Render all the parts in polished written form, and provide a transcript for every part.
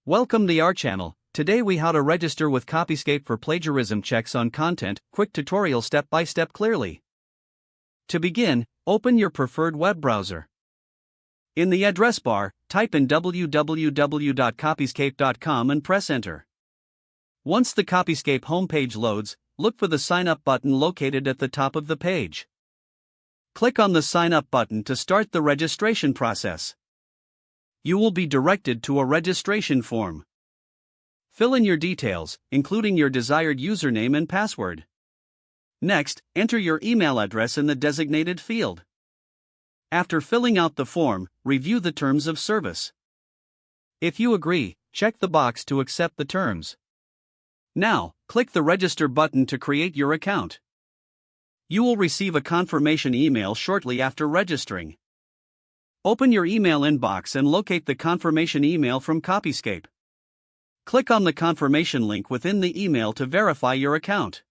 Welcome to our channel. Today we how to register with Copyscape for plagiarism checks on content, quick tutorial step by step clearly. To begin, open your preferred web browser. In the address bar, type in www.copyscape.com and press enter. Once the Copyscape homepage loads, look for the sign up button located at the top of the page. Click on the sign up button to start the registration process. You will be directed to a registration form. Fill in your details, including your desired username and password. Next, enter your email address in the designated field. After filling out the form, review the terms of service. If you agree, check the box to accept the terms. Now, click the Register button to create your account. You will receive a confirmation email shortly after registering. Open your email inbox and locate the confirmation email from Copyscape. Click on the confirmation link within the email to verify your account.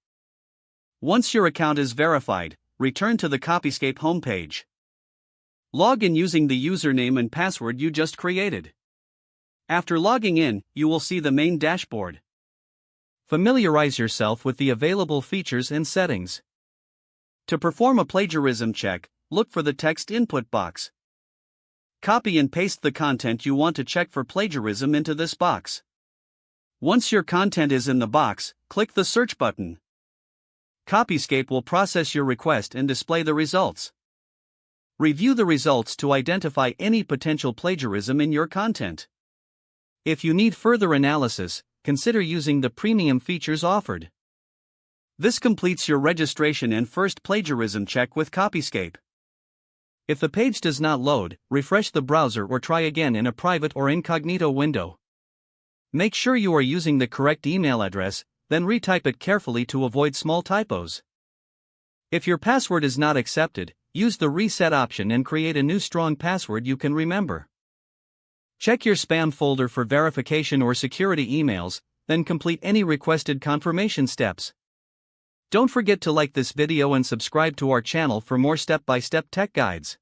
Once your account is verified, return to the Copyscape homepage. Log in using the username and password you just created. After logging in, you will see the main dashboard. Familiarize yourself with the available features and settings. To perform a plagiarism check, look for the text input box. Copy and paste the content you want to check for plagiarism into this box. Once your content is in the box, click the search button. Copyscape will process your request and display the results. Review the results to identify any potential plagiarism in your content. If you need further analysis, consider using the premium features offered. This completes your registration and first plagiarism check with Copyscape. If the page does not load, refresh the browser or try again in a private or incognito window. Make sure you are using the correct email address, then retype it carefully to avoid small typos. If your password is not accepted, use the reset option and create a new strong password you can remember. Check your spam folder for verification or security emails, then complete any requested confirmation steps. Don't forget to like this video and subscribe to our channel for more step-by-step tech guides.